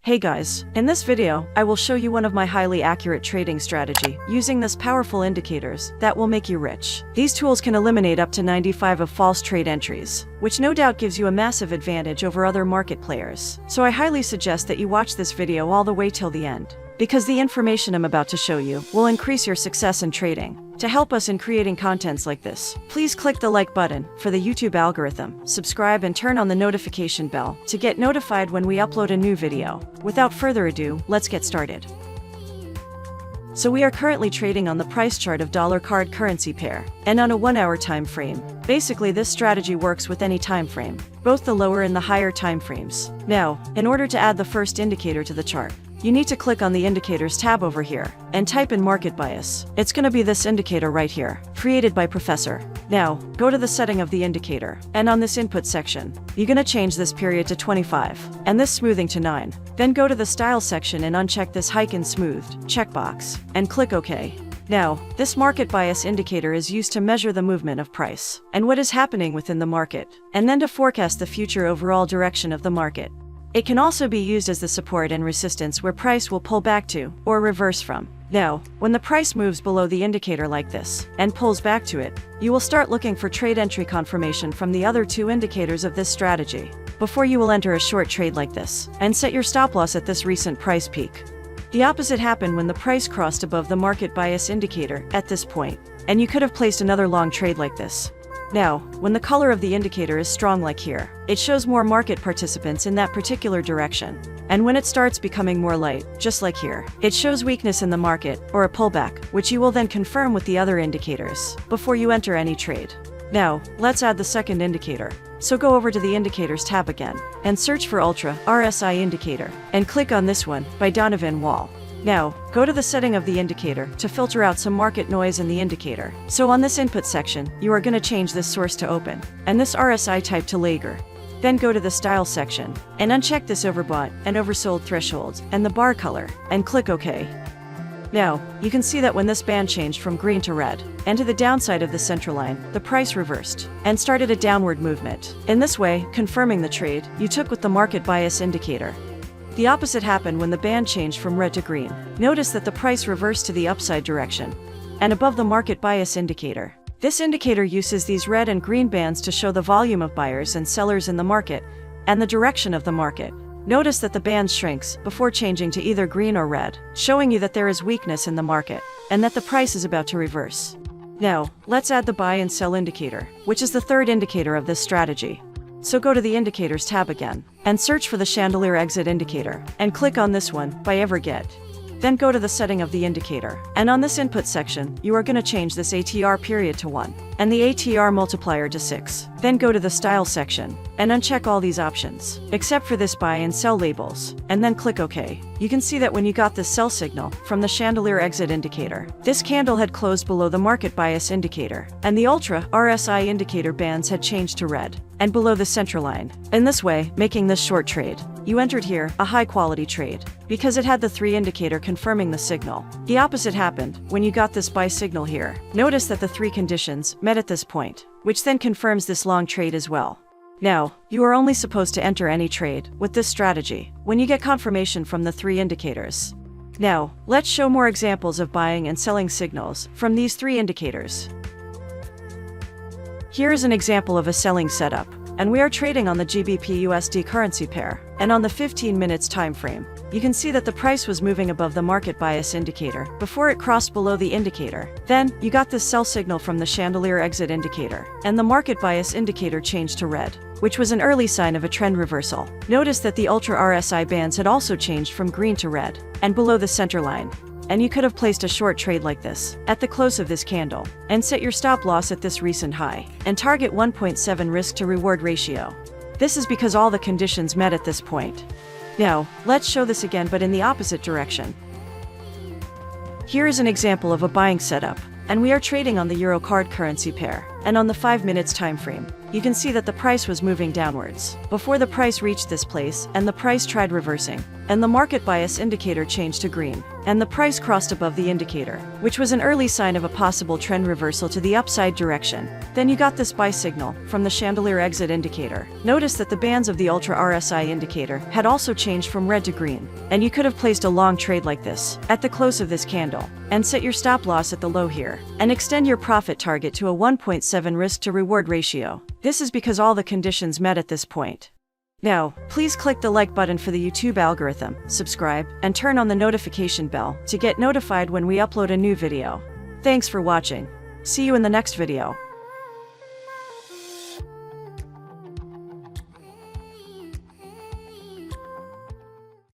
Hey guys, in this video, I will show you one of my highly accurate trading strategy using this powerful indicators that will make you rich. These tools can eliminate up to 95 of false trade entries, which no doubt gives you a massive advantage over other market players. So I highly suggest that you watch this video all the way till the end, because the information I'm about to show you will increase your success in trading. To help us in creating contents like this, please click the like button for the YouTube algorithm, subscribe and turn on the notification bell to get notified when we upload a new video. Without further ado, let's get started. So we are currently trading on the price chart of dollar card currency pair, and on a 1 hour time frame. Basically, this strategy works with any time frame, both the lower and the higher time frames. Now, in order to add the first indicator to the chart, you need to click on the Indicators tab over here, and type in Market Bias. It's gonna be this indicator right here, created by Professor. Now, go to the setting of the indicator, and on this input section, you're gonna change this period to 25, and this smoothing to 9. Then go to the Style section and uncheck this Hike and Smoothed checkbox, and click OK. Now, this market bias indicator is used to measure the movement of price, and what is happening within the market, and then to forecast the future overall direction of the market. It can also be used as the support and resistance where price will pull back to, or reverse from. Now, when the price moves below the indicator like this, and pulls back to it, you will start looking for trade entry confirmation from the other two indicators of this strategy, before you will enter a short trade like this, and set your stop loss at this recent price peak. The opposite happened when the price crossed above the market bias indicator at this point, and you could have placed another long trade like this. Now, when the color of the indicator is strong like here, it shows more market participants in that particular direction. And when it starts becoming more light, just like here, it shows weakness in the market, or a pullback, which you will then confirm with the other indicators, before you enter any trade. Now, let's add the second indicator. So go over to the Indicators tab again, and search for Ultra RSI Indicator, and click on this one, by Donovan Wall. Now, go to the setting of the indicator to filter out some market noise in the indicator. So on this input section, you are going to change this source to open, and this RSI type to Lager. Then go to the Style section, and uncheck this overbought and oversold thresholds, and the bar color, and click OK. Now, you can see that when this band changed from green to red, and to the downside of the central line, the price reversed, and started a downward movement. In this way, confirming the trade you took with the market bias indicator. The opposite happened when the band changed from red to green. Notice that the price reversed to the upside direction, and above the market bias indicator. This indicator uses these red and green bands to show the volume of buyers and sellers in the market, and the direction of the market. Notice that the band shrinks before changing to either green or red, showing you that there is weakness in the market, and that the price is about to reverse. Now, let's add the buy and sell indicator, which is the third indicator of this strategy. So go to the Indicators tab again, and search for the Chandelier Exit Indicator, and click on this one, by Everget. Then go to the setting of the indicator, and on this input section, you are going to change this ATR period to 1, and the ATR multiplier to 6. Then go to the Style section, and uncheck all these options, except for this buy and sell labels, and then click OK. You can see that when you got this sell signal from the Chandelier Exit Indicator, this candle had closed below the market bias indicator, and the Ultra RSI indicator bands had changed to red, and below the central line. In this way, making this short trade, you entered here a high quality trade, because it had the 3 indicator confirming the signal. The opposite happened when you got this buy signal here. Notice that the 3 conditions met at this point, which then confirms this long trade as well. Now, you are only supposed to enter any trade with this strategy when you get confirmation from the 3 indicators. Now, let's show more examples of buying and selling signals from these 3 indicators. Here is an example of a selling setup, and we are trading on the GBP USD currency pair, and on the 15 minutes time frame. You can see that the price was moving above the market bias indicator before it crossed below the indicator. Then, you got this sell signal from the Chandelier Exit Indicator, and the market bias indicator changed to red, which was an early sign of a trend reversal. Notice that the Ultra RSI bands had also changed from green to red, and below the center line. And you could have placed a short trade like this, at the close of this candle, and set your stop loss at this recent high, and target 1.7 risk to reward ratio. This is because all the conditions met at this point. Now, let's show this again but in the opposite direction. Here is an example of a buying setup, and we are trading on the Euro card currency pair, and on the 5 minutes time frame. you can see that the price was moving downwards before the price reached this place, and the price tried reversing, and the market bias indicator changed to green, and the price crossed above the indicator, which was an early sign of a possible trend reversal to the upside direction. Then you got this buy signal from the chandelier exit indicator. Notice that the bands of the Ultra RSI indicator had also changed from red to green, and you could have placed a long trade like this at the close of this candle, and set your stop loss at the low here, and extend your profit target to a 1.7 risk to reward ratio. This is because all the conditions met at this point. Now, please click the like button for the YouTube algorithm, subscribe, and turn on the notification bell to get notified when we upload a new video. Thanks for watching. See you in the next video.